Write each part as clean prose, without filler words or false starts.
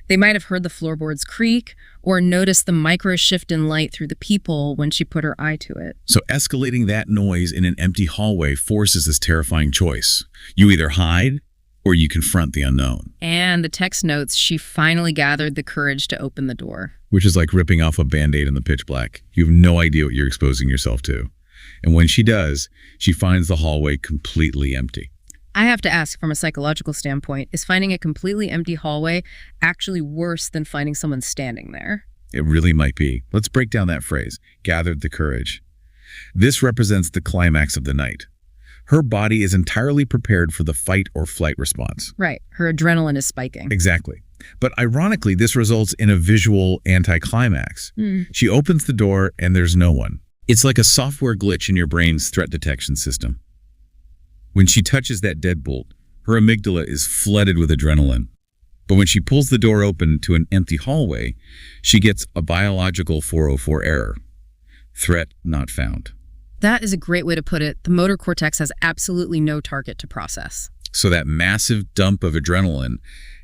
They might have heard the floorboards creak or noticed the micro shift in light through the peephole when she put her eye to it. So escalating that noise in an empty hallway forces this terrifying choice. You either hide or you confront the unknown. And the text notes she finally gathered the courage to open the door. Which is like ripping off a Band-Aid in the pitch black. You have no idea what you're exposing yourself to. And when she does, she finds the hallway completely empty. I have to ask, from a psychological standpoint, is finding a completely empty hallway actually worse than finding someone standing there? It really might be. Let's break down that phrase, gathered the courage. This represents the climax of the night. Her body is entirely prepared for the fight or flight response. Right. Her adrenaline is spiking. Exactly. But ironically, this results in a visual anticlimax. She opens the door and there's no one. It's like a software glitch in your brain's threat detection system. When she touches that deadbolt, her amygdala is flooded with adrenaline. But when she pulls the door open to an empty hallway, she gets a biological 404 error. Threat not found. That is a great way to put it. The motor cortex has absolutely no target to process. So that massive dump of adrenaline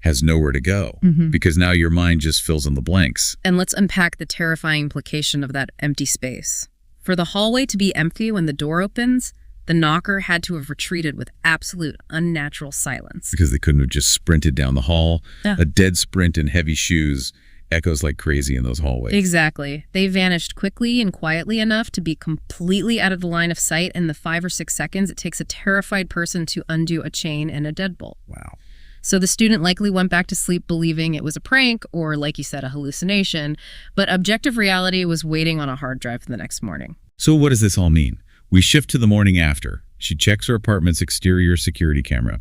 has nowhere to go because now your mind just fills in the blanks. And let's unpack the terrifying implication of that empty space. For the hallway to be empty when the door opens, the knocker had to have retreated with absolute unnatural silence. Because they couldn't have just sprinted down the hall. Yeah. A dead sprint in heavy shoes echoes like crazy in those hallways. Exactly. They vanished quickly and quietly enough to be completely out of the line of sight in the 5 or 6 seconds it takes a terrified person to undo a chain and a deadbolt. Wow. So the student likely went back to sleep believing it was a prank or, like you said, a hallucination, but objective reality was waiting on a hard drive the next morning. So what does this all mean? We shift to the morning after. She checks her apartment's exterior security camera.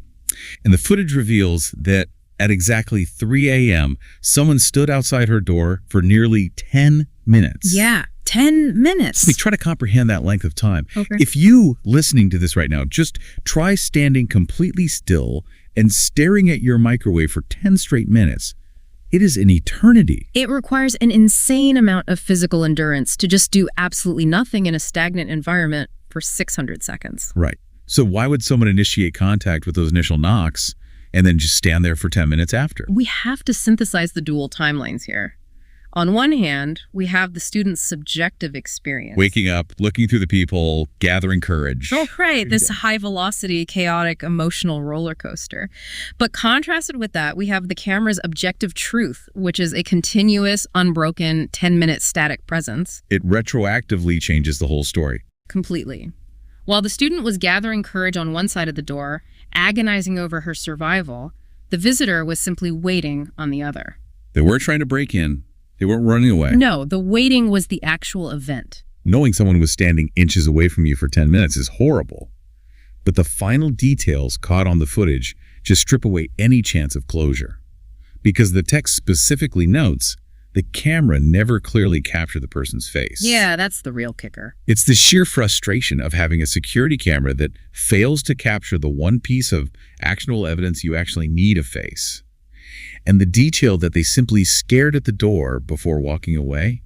And the footage reveals that at exactly 3 a.m., someone stood outside her door for nearly 10 minutes. Yeah, 10 minutes. Let me try to comprehend that length of time. Okay. If you, listening to this right now, just try standing completely still and staring at your microwave for 10 straight minutes, it is an eternity. It requires an insane amount of physical endurance to just do absolutely nothing in a stagnant environment for 600 seconds. Right. So why would someone initiate contact with those initial knocks and then just stand there for 10 minutes after? We have to synthesize the dual timelines here. On one hand, we have the student's subjective experience. Waking up, looking through the peephole, gathering courage. Oh, right. This high-velocity, chaotic, emotional roller coaster. But contrasted with that, we have the camera's objective truth, which is a continuous, unbroken, 10-minute static presence. It retroactively changes the whole story. Completely. While the student was gathering courage on one side of the door, agonizing over her survival, the visitor was simply waiting on the other. They weren't trying to break in. They weren't running away. No, the waiting was the actual event. Knowing someone was standing inches away from you for 10 minutes is horrible. But the final details caught on the footage just strip away any chance of closure. Because the text specifically notes the camera never clearly captured the person's face. Yeah, that's the real kicker. It's the sheer frustration of having a security camera that fails to capture the one piece of actionable evidence you actually need a face. And the detail that they simply scared at the door before walking away,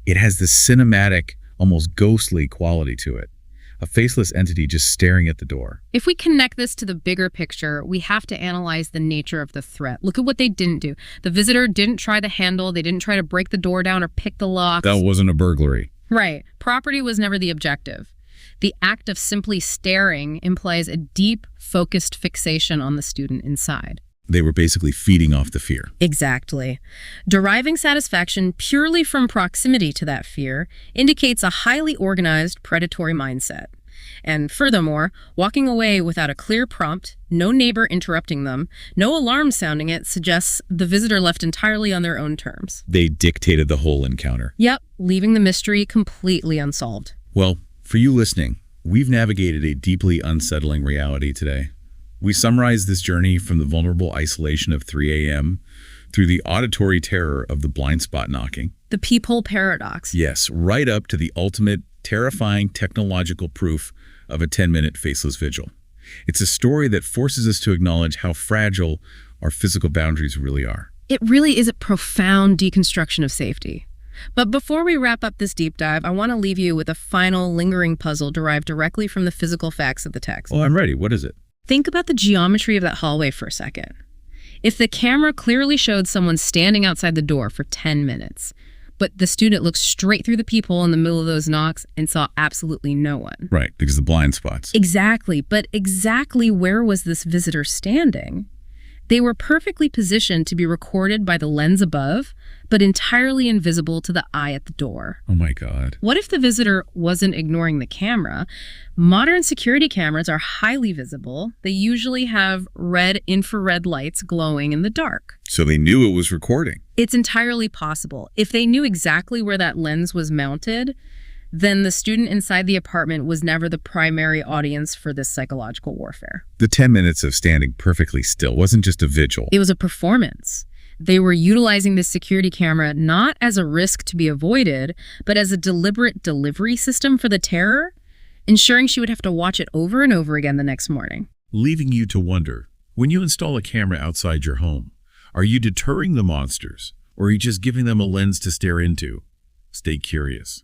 it has this cinematic, almost ghostly quality to it. A faceless entity just staring at the door. If we connect this to the bigger picture, we have to analyze the nature of the threat. Look at what they didn't do. The visitor didn't try the handle. They didn't try to break the door down or pick the locks. That wasn't a burglary. Right. Property was never the objective. The act of simply staring implies a deep, focused fixation on the student inside. They were basically feeding off the fear. Exactly. Deriving satisfaction purely from proximity to that fear indicates a highly organized predatory mindset. And furthermore, walking away without a clear prompt, no neighbor interrupting them, no alarm sounding it suggests the visitor left entirely on their own terms. They dictated the whole encounter. Yep, leaving the mystery completely unsolved. Well, for you listening, we've navigated a deeply unsettling reality today. We summarize this journey from the vulnerable isolation of 3 a.m. through the auditory terror of the blind spot knocking. The peephole paradox. Yes, right up to the ultimate terrifying technological proof of a 10-minute faceless vigil. It's a story that forces us to acknowledge how fragile our physical boundaries really are. It really is a profound deconstruction of safety. But before we wrap up this deep dive, I want to leave you with a final lingering puzzle derived directly from the physical facts of the text. Oh, I'm ready. What is it? Think about the geometry of that hallway for a second. If the camera clearly showed someone standing outside the door for 10 minutes, but the student looked straight through the peephole in the middle of those knocks and saw absolutely no one. Right, because the blind spots. Exactly, but exactly where was this visitor standing? They were perfectly positioned to be recorded by the lens above, but entirely invisible to the eye at the door. Oh my God. What if the visitor wasn't ignoring the camera? Modern security cameras are highly visible. They usually have red infrared lights glowing in the dark. So they knew it was recording. It's entirely possible. If they knew exactly where that lens was mounted, then the student inside the apartment was never the primary audience for this psychological warfare. The 10 minutes of standing perfectly still wasn't just a vigil. It was a performance. They were utilizing this security camera not as a risk to be avoided, but as a deliberate delivery system for the terror, ensuring she would have to watch it over and over again the next morning. Leaving you to wonder, when you install a camera outside your home, are you deterring the monsters, or are you just giving them a lens to stare into? Stay curious.